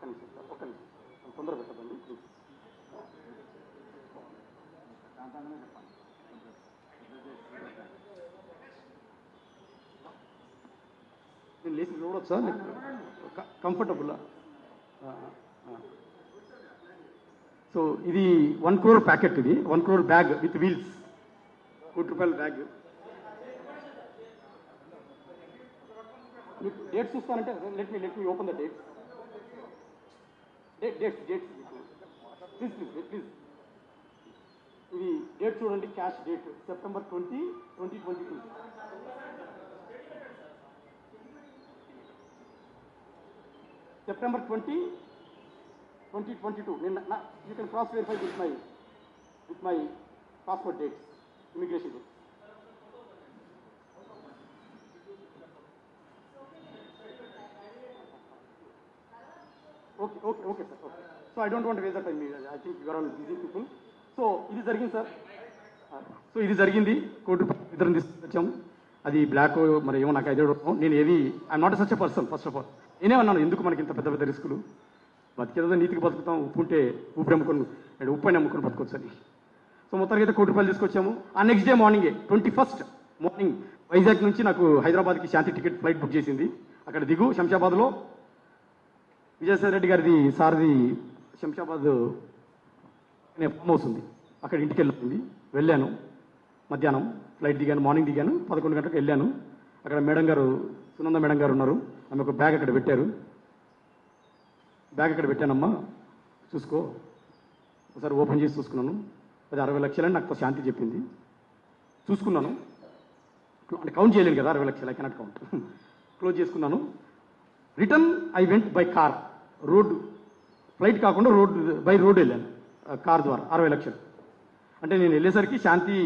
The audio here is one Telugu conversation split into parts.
నిమిషం సార్, ఒక్క నిమిషం, తొందర పెట్టదండి ప్లీజ్. నేను లేచి చూడవచ్చు సార్, కంఫర్టబుల్లా. సో ఇది 1 crore ప్యాకెట్, ఇది 1 crore bag with wheels, ₹1 bag. మీకు డేట్స్ చూస్తానంటే let me open the dates. Dates please please. ఇది డేట్ చూడండి, cash date September 20, 2022. September 20, 2022. You can cross verify with my passport dates, immigration dates. Okay sir. Okay. So I don't want to waste the time. I think you are all busy people. So ఇది జరిగింది సార్. సో ఇది జరిగింది, కోటి ఇద్దరం తీసుకొచ్చాము. అది బ్లాక్ మరి ఏమో నాకు ఐడియా. నేను ఏది I'm not such a person. First of all నేనేమన్నాను, ఎందుకు మనకి ఇంత పెద్ద పెద్ద రిస్కులు, బతికేదో నీతికి బతుకుతాం, ఉప్పు ఉంటే ఉప్పు అమ్ముకొని ఉప్పు అమ్ముకొని బతుకోవచ్చు అని. సో మొత్తానికి అయితే ₹1 తీసుకొచ్చాము. ఆ నెక్స్ట్ డే మార్నింగే 21st మార్నింగ్ వైజాగ్ నుంచి నాకు హైదరాబాద్కి శాంతి టికెట్ ఫ్లైట్ బుక్ చేసింది. అక్కడ దిగు శంషాబాద్లో విజయసాయి రెడ్డి గారిది సార్ది శంషాబాద్ అనే ఫామ్ హౌస్ ఉంది, అక్కడ ఇంటికి వెళ్ళాను. మధ్యాహ్నం ఫ్లైట్ దిగాను, మార్నింగ్ దిగాను, 11 గంటలకు వెళ్ళాను. అక్కడ మేడం గారు, సునంద మేడం గారు ఉన్నారు. ఆమె ఒక బ్యాగ్ అక్కడ పెట్టారు. బ్యాగ్ అక్కడ పెట్టానమ్మా, చూసుకో. ఒకసారి ఓపెన్ చేసి చూసుకున్నాను. అది 60 లక్షలని నాకు శాంతి చెప్పింది. చూసుకున్నాను, అంటే కౌంట్ చేయలేను కదా 60 లక్షలు, ఐ కెనాట్ కౌంట్. క్లోజ్ చేసుకున్నాను. Return I went by car. Road flight కాకుండా బై రోడ్ వెళ్ళాను, కార్ ద్వారా 60 లక్షలు. అంటే నేను వెళ్ళేసరికి శాంతి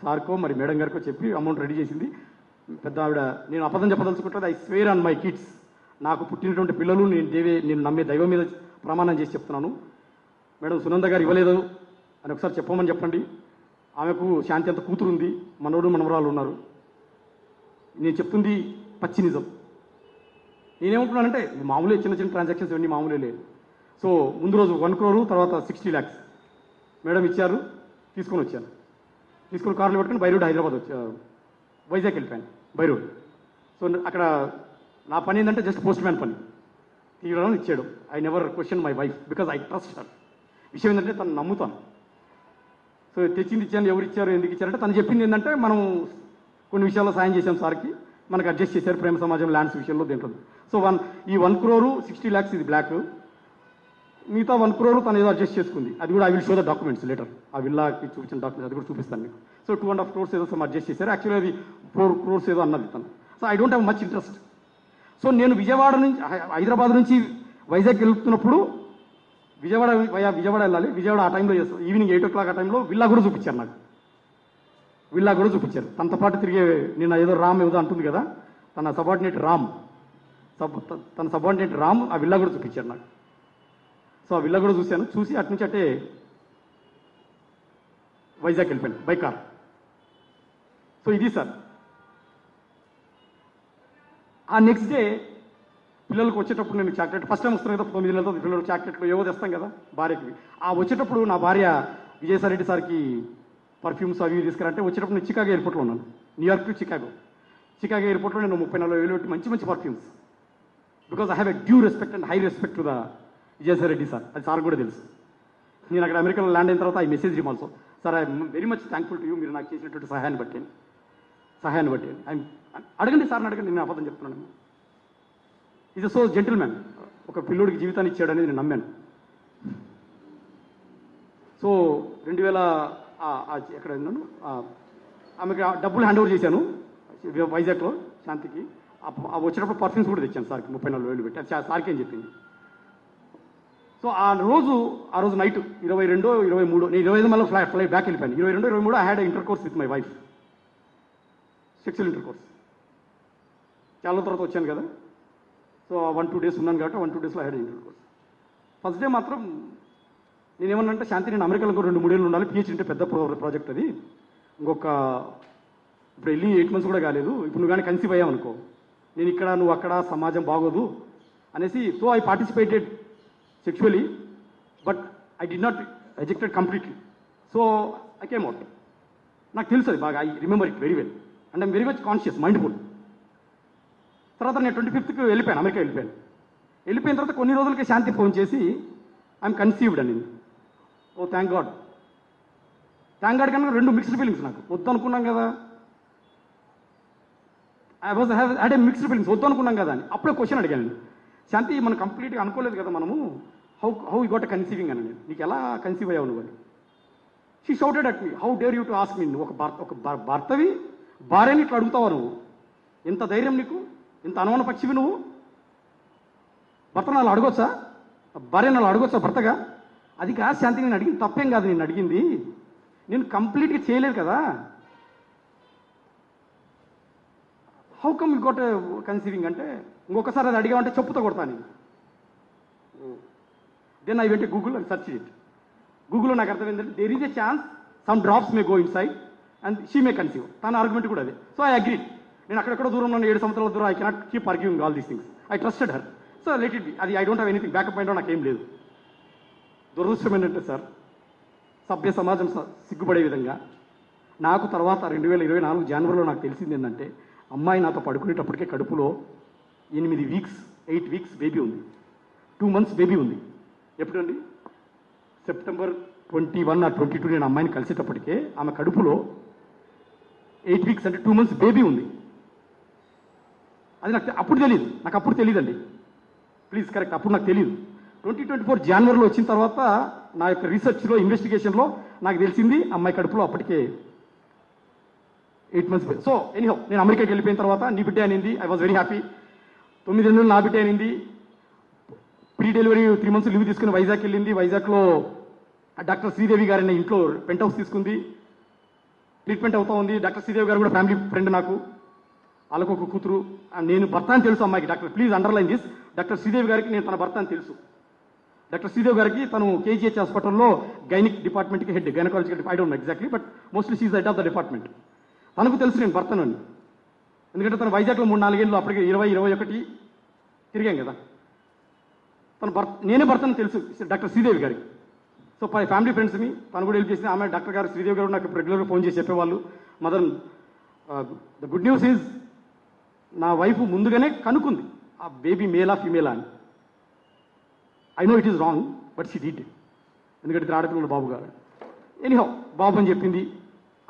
సార్కో మరి మేడం గారికో చెప్పి అమౌంట్ రెడీ చేసింది. పెద్ద ఆవిడ, నేను అబద్ధం చెప్పదలుచుకుంటుంది. I swear on my kids, నాకు పుట్టినటువంటి పిల్లలు నేను నమ్మే దైవం మీద ప్రమాణం చేసి చెప్తున్నాను, మేడం సునంద గారు ఇవ్వలేదు అని ఒకసారి చెప్పమని చెప్పండి. ఆమెకు శాంతి అంత కూతురు ఉంది, మనోడు మనవరాలు ఉన్నారు. నేను చెప్తుంది పచ్చి నిజం. నేనేమంటున్నానంటే మామూలే, చిన్న చిన్న ట్రాన్సాక్షన్స్ ఇవన్నీ మామూలే లేదు. సో ముందు రోజు 1 crore, తర్వాత 60 lakhs మేడం ఇచ్చారు, తీసుకొని వచ్చాను. తీసుకొని కార్లో పెట్టుకుని బై రోడ్ హైదరాబాద్ వైజాగ్ వెళ్ళిపోయాను బై రోడ్. సో అక్కడ నా పని ఏంటంటే జస్ట్ పోస్ట్ మ్యాన్ పని, తీయడం ఇచ్చాడు. I never question my wife because I trust her. విషయం ఏంటంటే తను నమ్ముతాను. సో తెచ్చింది ఇచ్చాను, ఎవరు ఇచ్చారు ఎందుకు ఇచ్చారంటే తను చెప్పింది ఏంటంటే మనం కొన్ని విషయాల్లో సాయం చేశాం సార్కి, మనకు అడ్జస్ట్ చేశారు ప్రేమ సమాజం ల్యాండ్స్ విషయంలో దేంట్లో. సో ఈ 1 crore 60 lakhs ఇది బ్లాక్, మిగతా 1 crore తను ఏదో అడ్జస్ట్ చేసుకుంది. అది కూడా I will show the documents later, ఆ విల్లాకి చూపించిన డాక్యుమెంట్స్ అది కూడా చూపిస్తాను మీకు. సో 2.5 crores ఏదో సమ్ అడ్జస్ట్ చేశారు. యాక్చువల్లీ అది 4 crores ఏదో అన్నది తను. So I don't have much interest. So నేను హైదరాబాద్ నుంచి వైజాగ్ వెళ్తున్నప్పుడు విజయవాడ వెళ్ళాలి. విజయవాడ ఆ టైంలో ఈవినింగ్ 8 o'clock ఆ టైంలో విల్లా కూడా చూపించారు నాకు. విల్లా కూడా చూపించారు. తనతో పాటు తిరిగే నిన్న ఏదో రామ్ ఏదో అంటుంది కదా, తన సబార్డినేట్ రామ్ ఆ విల్లా కూడా చూపించారు నాకు. సో ఆ విల్లా కూడా చూశాను. చూసి అటు నుంచి అంటే వైజాగ్ వెళ్ళిపోయాను బై కార్. సో ఇది సార్. ఆ నెక్స్ట్ డే పిల్లలకు వచ్చేటప్పుడు నేను చాక్లెట్ ఫస్ట్ టైం వస్తున్నాను కదా, 9 నెలలతో పిల్లలకు చాక్లెట్లు ఏవో తెస్తాం కదా భార్యకి. ఆ వచ్చేటప్పుడు నా భార్య విజయసాయి రెడ్డి సార్కి పర్ఫ్యూమ్స్ అవి తీసుకురంటే వచ్చేటప్పుడు నేను చికాగో ఎయిర్పోర్ట్లో ఉన్నాను. న్యూయార్క్ టు చికాగో ఎయిర్పోర్ట్లో నేను 30-40 వేలు పెట్టి మంచి perfumes, because I have a due respect and high respect to the Vijayasai Reddy sir. అది సార్ కూడా తెలుసు. నేను అక్కడ అమెరికాలో ల్యాండ్ అయిన తర్వాత I message him also, sir I'm very much thankful to you, మీరు నాకు చేసినటువంటి సహాయాన్ని బట్టి అడగండి సార్ని అడగండి, నేను అబద్ధం చెప్తున్నాను. ఈజ్ సో జెంటిల్ మ్యాన్, ఒక పిల్లోడికి జీవితాన్ని ఇచ్చాడు అనేది నేను నమ్మాను. సో 2000 ఎక్కడ ఉన్నాను, ఆమెకి డబ్బులు హ్యాండ్ ఓవర్ చేశాను వైజాగ్లో శాంతికి. వచ్చేటప్పుడు పర్ఫ్యూమ్స్ కూడా తెచ్చాను సార్కి 34 వేలు పెట్టి. అది సార్కి ఏం చెప్పింది. సో ఆ రోజు నైట్ 22, 23 నేను 25 మళ్ళీ ఫ్లైట్ బ్యాక్ వెళ్ళిపోయాను. 22, 23 I had inter course with my wife, sexual inter course. చాలా తర్వాత వచ్చాను కదా, సో 1-2 days ఉన్నాను కాబట్టి 1-2 daysలో had intercourse. First day మాత్రం నేనేమన్నంటే శాంతి నేను అమెరికాలో 2-3 ఏళ్ళు ఉండాలి, పిహెచ్డీ అంటే పెద్ద ప్రాజెక్ట్ అది, ఇంకొక ఇప్పుడు వెళ్ళి 8 months కూడా కాలేదు, ఇప్పుడు నువ్వు కానీ కన్సీవ్ అయ్యావు అనుకో, నేను ఇక్కడ నువ్వు అక్కడ సమాజం బాగోదు అనేసి. So I participated sexually, but I did not ejected completely. So I came out. నాకు తెలుసు అది బాగా, I remember it very well and I'm very much conscious, mindful. తర్వాత నేను 25th వెళ్ళిపోయాను, అమెరికా వెళ్ళిపోయాను. వెళ్ళిపోయిన తర్వాత కొన్ని రోజులకి శాంతి ఫోన్ చేసి ఐఎమ్ కన్సీవ్డ్ అని. ఓ థ్యాంక్ గాడ్. థ్యాంక్ గాడ్ కన్నా 2 మిక్స్డ్ ఫీలింగ్స్ నాకు. వద్దు అనుకున్నాం కదా, I was had a mixed feelings, వద్దు అనుకున్నాం కదా అని. అప్పుడే క్వశ్చన్ అడిగాను, శాంతి మనం కంప్లీట్గా అనుకోలేదు కదా మనము, హౌ యూ గోట్ కన్సీవింగ్ అని. నేను, నీకు ఎలా కన్సీవ్ అయ్యావు నువ్వు అని. She shouted at me, how dare you to ask me. ఒక భర్తవి భార్యని ఇట్లా అడుగుతావా నువ్వు? ఎంత ధైర్యం నీకు? ఇంత అనుమాన పక్షివి నువ్వు? భర్తను అలా అడగొచ్చా? భార్యను అలా అడగొచ్చా భర్తగా? అది కాదు శాంతి, నేను అడిగింది తప్పేం కాదు. నేను అడిగింది, నేను కంప్లీట్గా చేయలేదు కదా, how come you got conceiving అంటే, ఇంకొకసారి అది అడిగామంటే చెప్పుతో కొడతాను నేను. Then I went Google and search it. గూగుల్లో నాకు అర్థమైందంటే there is a chance some drops may go inside and she may conceive. తన ఆర్గ్యుమెంట్ కూడా అదే. So I agreed. నేను అక్కడెక్కడో దూరంలో 7 సంవత్సరాల దూరం, I cannot keep arguing all these things. I trusted her. So let it be. అది I don't have anything backup mind, నాకేం లేదు. దురదృష్టం ఏంటంటే సార్, సభ్య సమాజం సిగ్గుపడే విధంగా నాకు తర్వాత 2024 జనవరిలో నాకు తెలిసింది ఏంటంటే, అమ్మాయి నాతో పడుకునేటప్పటికే కడుపులో 8 వీక్స్ బేబీ ఉంది, 2 months బేబీ ఉంది. ఎప్పుడండి? సెప్టెంబర్ 21 or 22 నేను అమ్మాయిని కలిసేటప్పటికే ఆమె కడుపులో 8 weeks అంటే 2 months బేబీ ఉంది. అది నాకు అప్పుడు తెలియదు, నాకు అప్పుడు తెలియదండి, ప్లీజ్ కరెక్ట్, అప్పుడు నాకు తెలియదు. 2024 జనవరిలో వచ్చిన తర్వాత నా యొక్క రీసెర్చ్లో, ఇన్వెస్టిగేషన్లో నాకు తెలిసింది అమ్మాయి కడుపులో అప్పటికే 8 months. సో ఎనీహౌ, నేను అమెరికాకి వెళ్ళిపోయిన తర్వాత నీ బిడ్డ అనింది. I was very happy. 9 నెలలు నా బిడ్డ అనింది. ప్రీ డెలివరీ 3 months లీవ్ తీసుకుని వైజాగ్ వెళ్ళింది. వైజాగ్లో డాక్టర్ శ్రీదేవి గారిని ఇంట్లో పెంట్ హౌస్ తీసుకుంది, ట్రీట్మెంట్ అవుతా ఉంది. డాక్టర్ శ్రీదేవి గారు కూడా ఫ్యామిలీ ఫ్రెండ్ నాకు, వాళ్ళకు ఒక కూతురు. నేను భర్త అని తెలుసు అమ్మాయికి. Doctor please underline this, doctor Sridevi గారికి నేను తన భర్త అని తెలుసు. డాక్టర్ శ్రీదేవి గారికి తను కేజీహెచ్ హాస్పిటల్లో గైనిక్ డిపార్ట్మెంట్కి head, gynaecology, I don't know exactly, but mostly she head of the department. తనకు తెలుసు నేను భర్తను అని. ఎందుకంటే తను వైజాగ్లో 3-4 ఏళ్ళు, అప్పటికి 20-21 తిరిగాం కదా. తన భర్త, నేనే భర్తను తెలుసు డాక్టర్ శ్రీదేవి గారికి. సో ఫ్యామిలీ ఫ్రెండ్స్ని తను కూడా హెల్ప్ చేసింది. ఆమె డాక్టర్ గారు శ్రీదేవి గారు నాకు రెగ్యులర్గా ఫోన్ చేసి చెప్పేవాళ్ళు, mother the good news is నా వైఫ్ ముందుగానే కనుక్కుంది ఆ బేబీ మేలా ఫీమేలా అని. I know it is wrong, but she did. ఎందుకంటే ఇద్దరు ఆడపిల్లలు బాబు గారు. ఎనీహౌ బాబు అని చెప్పింది.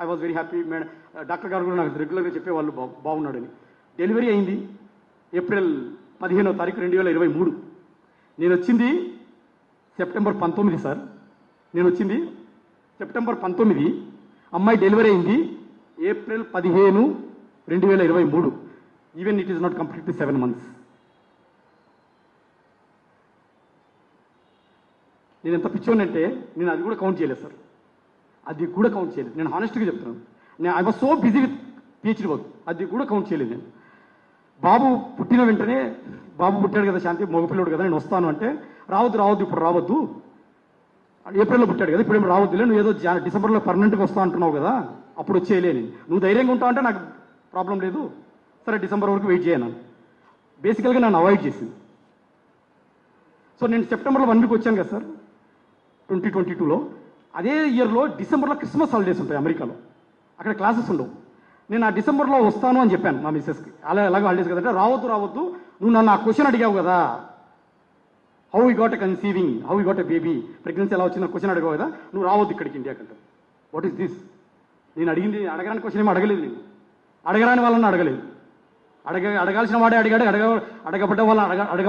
I was very happy. Madam doctor గారు కూడా నాకు రెగ్యులర్గా చెప్పేవాళ్ళు బాగున్నాడని. డెలివరీ అయింది ఏప్రిల్ 15వ తారీఖు 2023. నేను వచ్చింది సెప్టెంబర్ 19 సార్. నేను వచ్చింది సెప్టెంబర్ 19, అమ్మాయి డెలివరీ అయింది April 15, 2023. Even it is not completely 7 months. నేను ఎంత పిచ్చోనంటే నేను అది కూడా కౌంట్ చేయలేదు సార్, అది కూడా కౌంట్ చేయలేదు. నేను హానెస్ట్గా చెప్తున్నాను. నేను I was so busy with PhD work, అది కూడా కౌంట్ చేయలేదు నేను. బాబు పుట్టిన వెంటనే, బాబు పుట్టాడు కదా శాంతి, మగపిల్లడు కదా, నేను వస్తాను అంటే, రావద్దు ఇప్పుడు రావద్దు, ఏప్రిల్లో పుట్టాడు కదా, ఇప్పుడేం రావద్దులే, నువ్వు ఏదో డిసెంబర్లో పర్మనెంట్గా వస్తా అంటున్నావు కదా, అప్పుడు వచ్చేయలేని, నువ్వు ధైర్యంగా ఉంటావు అంటే నాకు ప్రాబ్లం లేదు, సరే డిసెంబర్ వరకు వెయిట్ చేయను. బేసికల్గా నన్ను అవాయిడ్ చేసింది. సో నేను సెప్టెంబర్లో 1 week వచ్చాను కదా సార్ 2022లో. అదే ఇయర్లో డిసెంబర్లో క్రిస్మస్ హాలిడేస్ ఉంటాయి అమెరికాలో, అక్కడ క్లాసెస్ ఉండవు. నేను ఆ డిసెంబర్లో వస్తాను అని చెప్పాను మా మిస్సెస్కి. ఎలాగో హాలిడేస్ కదంటే, రావద్దు నువ్వు నన్ను ఆ క్వశ్చన్ అడిగావు కదా, how you got a conceiving, how you got a baby, pregnancy ఎలా వచ్చిందని క్వశ్చన్ అడిగావు కదా, నువ్వు రావద్దు ఇక్కడికి ఇండియాకి అంటే. What is this? నేను అడిగింది అడగరాని క్వశ్చన్ ఏమో అడగలేదు, నేను అడగరాని వాళ్ళని అడగలేదు. అడగాల్సిన వాడే అడిగాడు, అడగబడ్డ వాళ్ళని